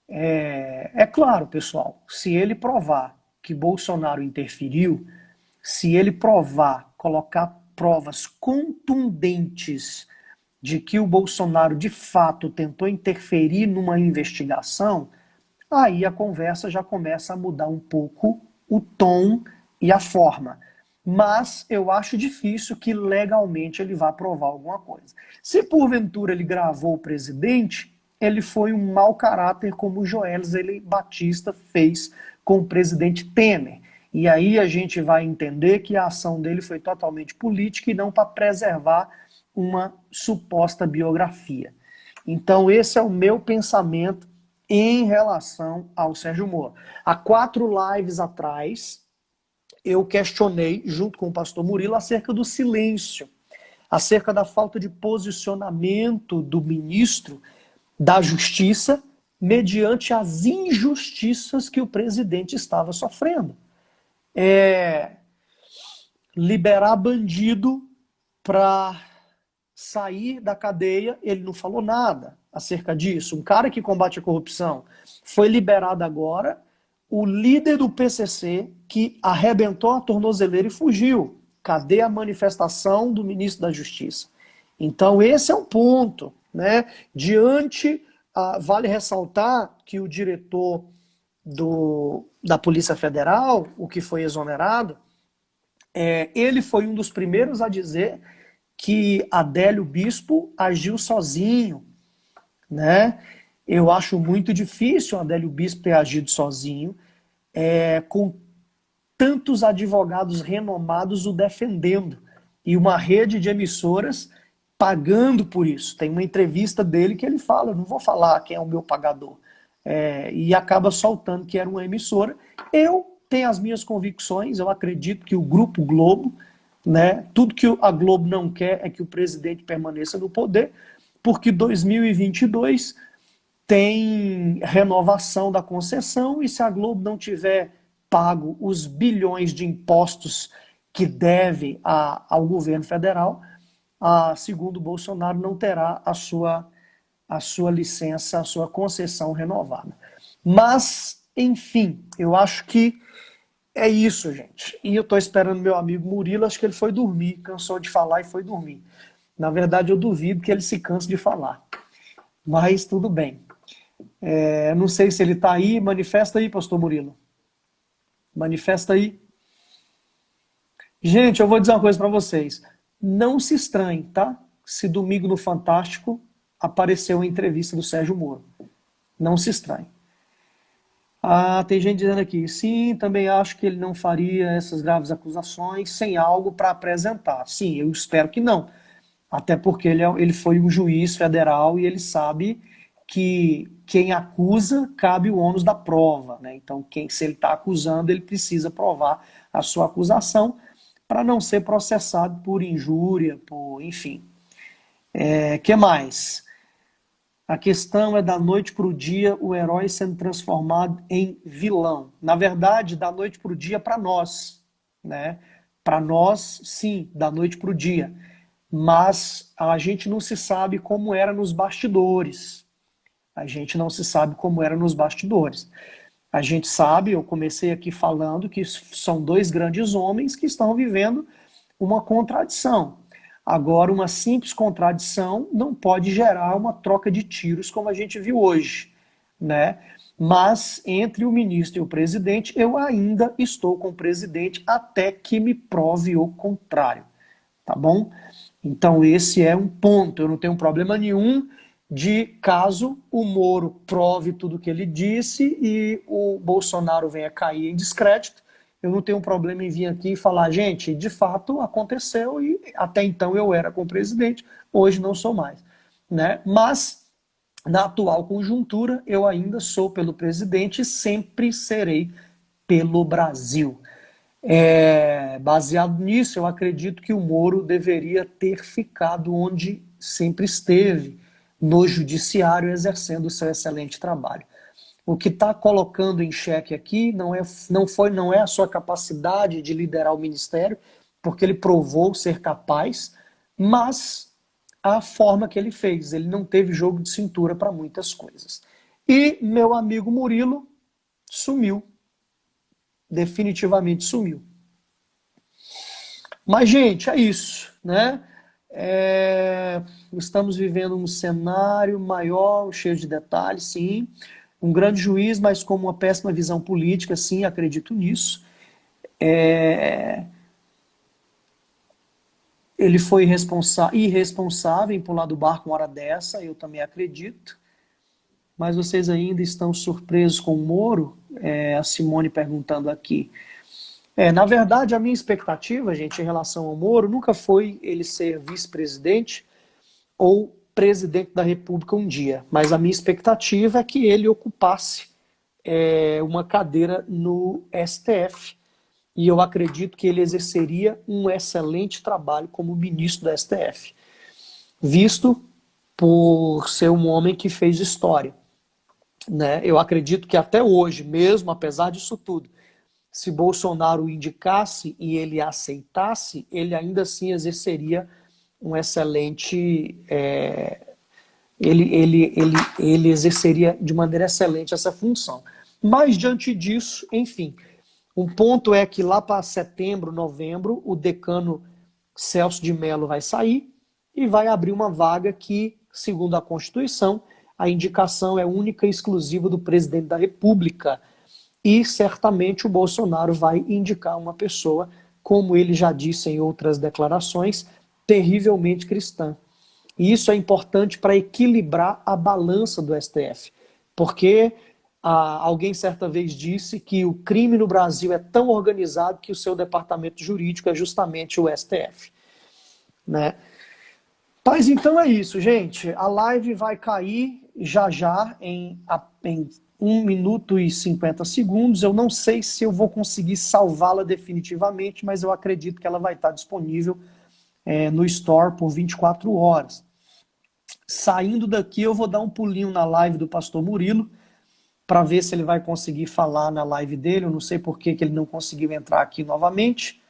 É claro, pessoal, se ele provar que Bolsonaro interferiu, se ele provar, colocar provas contundentes de que o Bolsonaro de fato tentou interferir numa investigação, aí a conversa já começa a mudar um pouco o tom e a forma. Mas eu acho difícil que legalmente ele vá provar alguma coisa. Se porventura ele gravou o presidente, ele foi um mau caráter como o Joesley Batista fez com o presidente Temer. E aí a gente vai entender que a ação dele foi totalmente política e não para preservar uma suposta biografia. Então esse é o meu pensamento em relação ao Sérgio Moro. Há 4 lives atrás, eu questionei, junto com o pastor Murilo, acerca do silêncio, acerca da falta de posicionamento do ministro da Justiça mediante as injustiças que o presidente estava sofrendo. Liberar bandido para sair da cadeia, ele não falou nada acerca disso. Um cara que combate a corrupção foi liberado agora, o líder do PCC que arrebentou a tornozeleira e fugiu. Cadê a manifestação do ministro da Justiça? Então esse é o ponto, né? Vale ressaltar que o diretor da Polícia Federal, o que foi exonerado, ele foi um dos primeiros a dizer que Adélio Bispo agiu sozinho, né? Eu acho muito difícil o Adélio Bispo ter agido sozinho, com tantos advogados renomados o defendendo e uma rede de emissoras pagando por isso. Tem uma entrevista dele que ele fala, eu não vou falar quem é o meu pagador, e acaba soltando que era uma emissora. Eu tenho as minhas convicções, eu acredito que o Grupo Globo, né, tudo que a Globo não quer é que o presidente permaneça no poder, porque 2022 tem renovação da concessão e se a Globo não tiver pago os bilhões de impostos que deve ao governo federal, segundo o Bolsonaro, não terá a sua licença, a sua concessão renovada. Mas, enfim, eu acho que é isso, gente. E eu estou esperando meu amigo Murilo, acho que ele foi dormir, cansou de falar e foi dormir. Na verdade, eu duvido que ele se canse de falar. Mas tudo bem. Não sei se ele está aí. Manifesta aí, pastor Murilo. Manifesta aí. Gente, eu vou dizer uma coisa para vocês. Não se estranhe, tá? Se domingo no Fantástico apareceu uma entrevista do Sérgio Moro. Não se estranhe. Tem gente dizendo aqui, sim, também acho que ele não faria essas graves acusações sem algo para apresentar. Sim, eu espero que não. Até porque ele foi um juiz federal e ele sabe que quem acusa cabe o ônus da prova, né? Então, se ele está acusando, ele precisa provar a sua acusação para não ser processado por injúria, enfim. Que mais? A questão é da noite para o dia, o herói sendo transformado em vilão. Na verdade, da noite para o dia para nós, né? Para nós, sim, da noite para o dia. Mas a gente não se sabe como era nos bastidores. A gente não se sabe como era nos bastidores. A gente sabe, eu comecei aqui falando que são 2 grandes homens que estão vivendo uma contradição. Agora, uma simples contradição não pode gerar uma troca de tiros como a gente viu hoje, né? Mas entre o ministro e o presidente, eu ainda estou com o presidente até que me prove o contrário. tá bom? Então esse é um ponto, eu não tenho problema nenhum de caso o Moro prove tudo o que ele disse e o Bolsonaro venha cair em descrédito, eu não tenho problema em vir aqui e falar, gente, de fato aconteceu e até então eu era com o presidente, hoje não sou mais, né? Mas na atual conjuntura eu ainda sou pelo presidente e sempre serei pelo Brasil. Baseado nisso, eu acredito que o Moro deveria ter ficado onde sempre esteve, no judiciário, exercendo o seu excelente trabalho. O que está colocando em xeque aqui não é a sua capacidade de liderar o ministério, porque ele provou ser capaz, mas a forma que ele fez. Ele não teve jogo de cintura para muitas coisas. E meu amigo Murilo sumiu. Definitivamente sumiu. Mas, gente, é isso, né? Estamos vivendo um cenário maior, cheio de detalhes, sim. Um grande juiz, mas com uma péssima visão política, sim, acredito nisso. Ele foi irresponsável em pular do barco uma hora dessa, eu também acredito. Mas vocês ainda estão surpresos com o Moro? A Simone perguntando aqui. Na verdade, a minha expectativa, gente, em relação ao Moro, nunca foi ele ser vice-presidente ou presidente da República um dia. Mas a minha expectativa é que ele ocupasse uma cadeira no STF. E eu acredito que ele exerceria um excelente trabalho como ministro do STF. Visto por ser um homem que fez história. Né? Eu acredito que até hoje, mesmo apesar disso tudo, se Bolsonaro o indicasse e ele aceitasse, ele ainda assim exerceria um excelente... Ele exerceria de maneira excelente essa função. Mas, diante disso, enfim, um ponto é que lá para setembro, novembro, o decano Celso de Mello vai sair e vai abrir uma vaga que, segundo a Constituição, a indicação é única e exclusiva do presidente da República. E certamente o Bolsonaro vai indicar uma pessoa, como ele já disse em outras declarações, terrivelmente cristã. E isso é importante para equilibrar a balança do STF. Porque alguém certa vez disse que o crime no Brasil é tão organizado que o seu departamento jurídico é justamente o STF. Né? Mas então é isso, gente. A live vai cair já em 1 minuto e 50 segundos. Eu não sei se eu vou conseguir salvá-la definitivamente, mas eu acredito que ela vai estar disponível no Store por 24 horas. Saindo daqui, eu vou dar um pulinho na live do pastor Murilo, para ver se ele vai conseguir falar na live dele. Eu não sei por que ele não conseguiu entrar aqui novamente,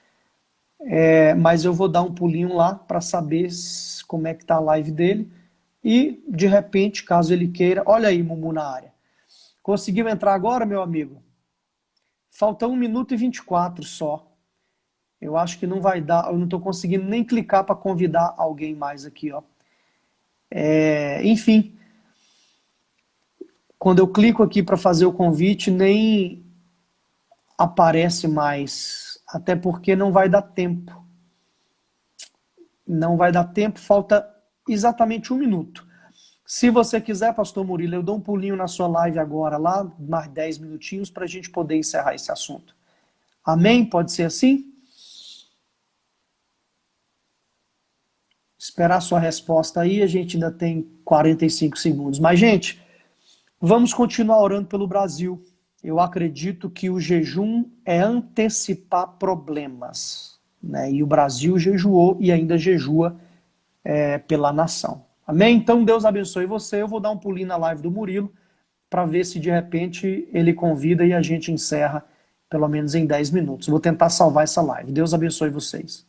mas eu vou dar um pulinho lá para saber como é que está a live dele. E, de repente, caso ele queira... Olha aí, Mumu na área. Conseguiu entrar agora, meu amigo? Falta 1 minuto e 24 só. Eu acho que não vai dar... Eu não estou conseguindo nem clicar para convidar alguém mais aqui, ó. Enfim... Quando eu clico aqui para fazer o convite, nem aparece mais. Até porque não vai dar tempo. Não vai dar tempo, falta exatamente 1 minuto. Se você quiser, pastor Murilo, eu dou um pulinho na sua live agora, lá, mais 10 minutinhos, para a gente poder encerrar esse assunto. Amém? Pode ser assim? Esperar a sua resposta aí, a gente ainda tem 45 segundos. Mas, gente... Vamos continuar orando pelo Brasil. Eu acredito que o jejum é antecipar problemas. Né? E o Brasil jejuou e ainda jejua pela nação. Amém? Então Deus abençoe você. Eu vou dar um pulinho na live do Murilo para ver se de repente ele convida e a gente encerra pelo menos em 10 minutos. Vou tentar salvar essa live. Deus abençoe vocês.